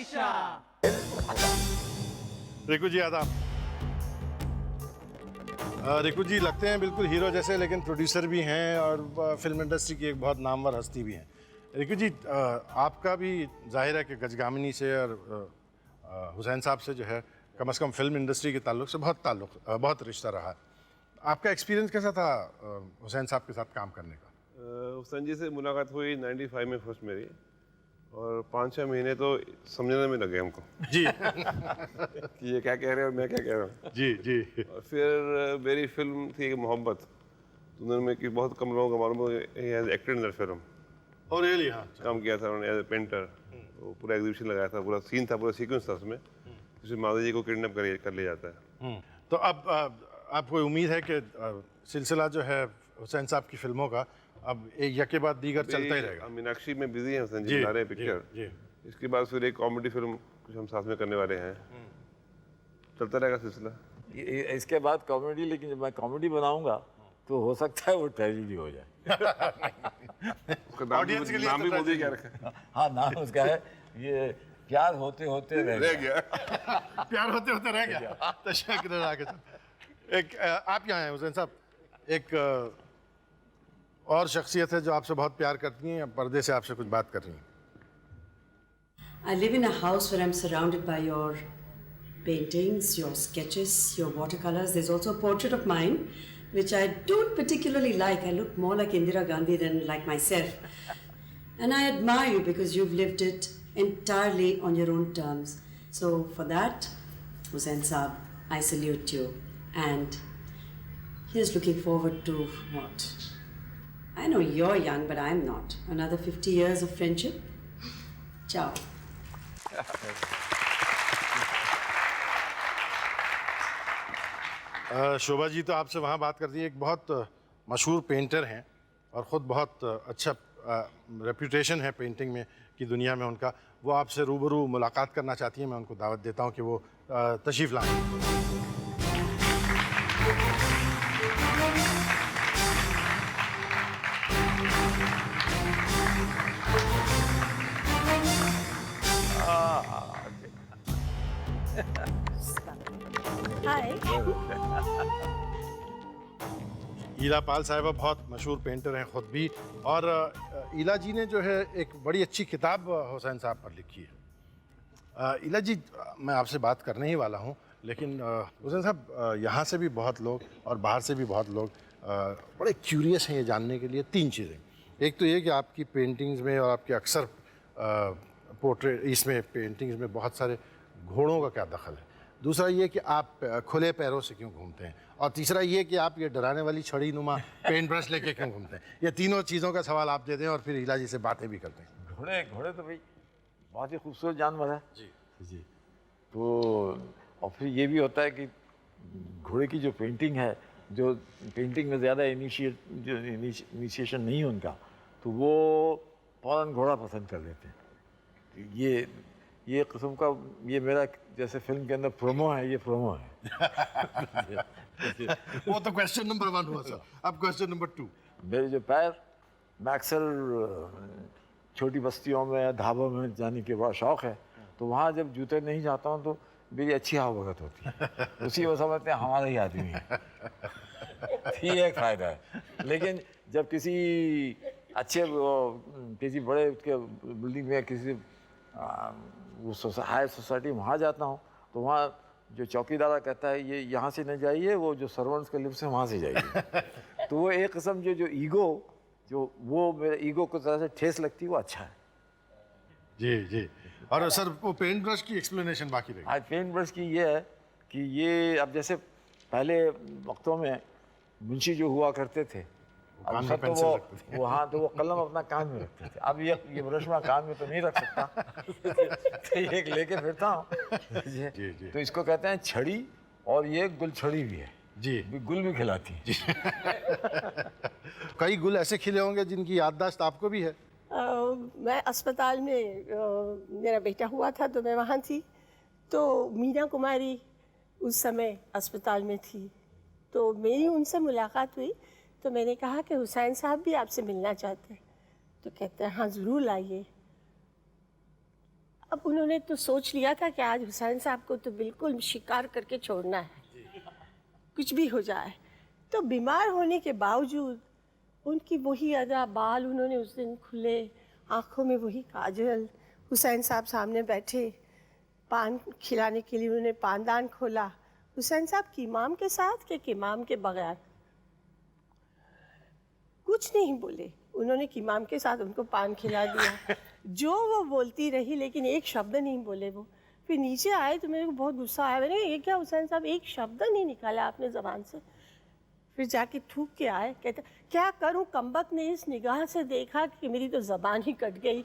हमेशा। रिकू जी आदाब। रिकू जी लगते हैं बिल्कुल हीरो जैसे, लेकिन प्रोड्यूसर भी हैं और फिल्म इंडस्ट्री की एक बहुत नामवर हस्ती भी हैं। रिकू जी, आपका भी जाहिर है कि गजगामिनी से और हुसैन साहब से जो है कम से कम फिल्म इंडस्ट्री के ताल्लुक से बहुत रिश्ता रहा है। आपका एक्सपीरियंस कैसा था हुसैन साहब के साथ काम करने का? हुसैन जी से मुलाकात हुई 95 में फर्स्ट मेरी, और 5-6 महीने तो समझने में लगे हमको जी कि ये क्या कह रहे हैं और मैं क्या कह रहा हूँ। जी जी। और फिर मेरी फिल्म थी मोहब्बत, तो उन्होंने कि बहुत कम लोगों को मालूम है एक्टेड इन दैट फिल्म। और रियली हाँ, काम किया था उन्होंने एज ए पेंटर। वो पूरा एग्जीबिशन लगाया था, पूरा सीन था, पूरा सीक्वेंस था उसमें। किसी माधव जी को किडनैप कर लिया जाता है। तो अब आपको उम्मीद है कि सिलसिला जो है हुसैन साहब की फिल्मों का अब एक यके बाद दीगर चलता ही रहेगा? मीनाक्षी में बिजी हैं हुसैन जी, जी, बना रहे हैं पिक्चर। जी। इसके बाद फिर एक कॉमेडी फिल्म कुछ हम साथ में करने वाले हैं। चलता रहेगा सिलसिला। इसके बाद कॉमेडी, लेकिन जब मैं कॉमेडी बनाऊंगा तो हो सकता है वो ट्रेजेडी हो जाए। ऑडियंस के लिए नाम भी तो मोदी क्या रखा है? हाँ, नाम उसका है ये प्यार होते होते रह गया। प्यार होते होते रह गया। तशक्कुर आगे चल। एक आप यहाँ हैं हुसैन साहब, एक और शख्सियत है जो आपसे बहुत प्यार करती हैं, पर्दे से आपसे कुछ बात कर रही हैं। I live in a house where I'm surrounded by your paintings, your sketches, your watercolors. There's also a portrait of mine, which I don't particularly like. I look more like Indira Gandhi than like myself. And I admire you because you've lived it entirely on your own terms. So for that, Hussain Saab, I salute you. And here's looking forward to what? I know you're young, but I'm not. Another 50 years of friendship. Ciao. Shobha ji तो आपसे वहाँ बात करती है, एक बहुत मशहूर painter हैं और ख़ुद बहुत अच्छा रेप्यूटेशन है पेंटिंग में की दुनिया में उनका। वो आपसे रूबरू मुलाकात करना चाहती हैं। मैं उनको दावत देता हूँ कि वो तशरीफ़ लाएं। हाय। ईला पाल साहिबा बहुत मशहूर पेंटर हैं ख़ुद भी, और ईला जी ने जो है एक बड़ी अच्छी किताब हुसैन साहब पर लिखी है। ईला जी, मैं आपसे बात करने ही वाला हूँ, लेकिन हुसैन साहब यहाँ से भी बहुत लोग और बाहर से भी बहुत लोग बड़े क्यूरियस हैं ये जानने के लिए 3 चीज़ें। एक तो ये कि आपकी पेंटिंग्स में और आपके अक्सर पोर्ट्रेट इसमें पेंटिंग्स में बहुत सारे घोड़ों का क्या दखल है। दूसरा ये कि आप खुले पैरों से क्यों घूमते हैं, और तीसरा ये कि आप ये डराने वाली छड़ी नुमा पेंट ब्रश लेके क्यों घूमते हैं। ये तीनों चीज़ों का सवाल आप दे दें और फिर ईला जी से बातें भी करते हैं। घोड़े तो भाई बहुत ही खूबसूरत जानवर है। जी। तो और फिर ये भी होता है कि घोड़े की जो पेंटिंग है, जो पेंटिंग में ज़्यादा इनिशिएशन नहीं है उनका, तो वो फ़ौरन घोड़ा पसंद कर लेते हैं। ये किस्म का ये मेरा जैसे फिल्म के अंदर प्रोमो है, ये प्रोमो है। वो तो क्वेश्चन नंबर 1 हुआ सर। अब क्वेश्चन नंबर 2। मेरे जो पैर, मैं अक्सर छोटी बस्तियों में ढाबों में जाने के बड़ा शौक़ है, तो वहाँ जब जूते नहीं जाता हूँ तो मेरी अच्छी आवभगत होती है। उसी को समझते हैं हमारा ही आदमी है। ये एक फ़ायदा है। लेकिन जब किसी बड़े बिल्डिंग में किसी हाई सोसाइटी वहाँ जाता हूँ, तो वहाँ जो चौकीदार कहता है ये यहाँ से न जाइए, वो जो सर्वेंट्स के लिफ्ट से वहाँ से जाइए। तो वो एक किस्म जो ईगो, जो वो मेरे ईगो को तरह से ठेस लगती है, वो अच्छा है। जी। और सर वो पेंट ब्रश की एक्सप्लेनेशन बाकी रही। आज पेंट ब्रश की ये है कि ये अब जैसे पहले वक्तों में मुंशी जो हुआ करते थे, अब सब तो तो वो कलम अपना कान में रखते थे। अब ये ब्रश में कान में तो नहीं रख सकता। तो ये एक लेके फिरता हूँ। जी। तो इसको कहते हैं छड़ी, और ये गुलछड़ी भी है। जी। गुल भी खिलाती है। कई गुल ऐसे खिले होंगे जिनकी याददाश्त आपको भी है। मैं अस्पताल में मेरा बेटा हुआ था तो मैं वहाँ थी, तो मीना कुमारी उस समय अस्पताल में थी, तो मेरी उनसे मुलाकात हुई। तो मैंने कहा कि हुसैन साहब भी आपसे मिलना चाहते हैं। तो कहते हैं हाँ ज़रूर लाइए। अब उन्होंने तो सोच लिया था कि आज हुसैन साहब को तो बिल्कुल शिकार करके छोड़ना है, कुछ भी हो जाए। तो बीमार होने के बावजूद उनकी वही अदा, बाल उन्होंने उस दिन खुले, आँखों में वही काजल, हुसैन साहब सामने बैठे, पान खिलाने के लिए उन्होंने पानदान खोला। हुसैन साहब कीमाम के साथ कि कीमाम के बगैर? कुछ नहीं बोले, उन्होंने कीमाम के साथ उनको पान खिला दिया। जो वो बोलती रही लेकिन एक शब्द नहीं बोले वो। फिर नीचे आए तो मेरे को बहुत गुस्सा आया, मैंने कहा ये क्या हुसैन साहब, एक शब्द नहीं निकाला आपने ज़बान से। फिर जाके थूक के आए, कहते क्या करूं, कमबख्त ने इस निगाह से देखा कि मेरी तो ज़बान ही कट गई।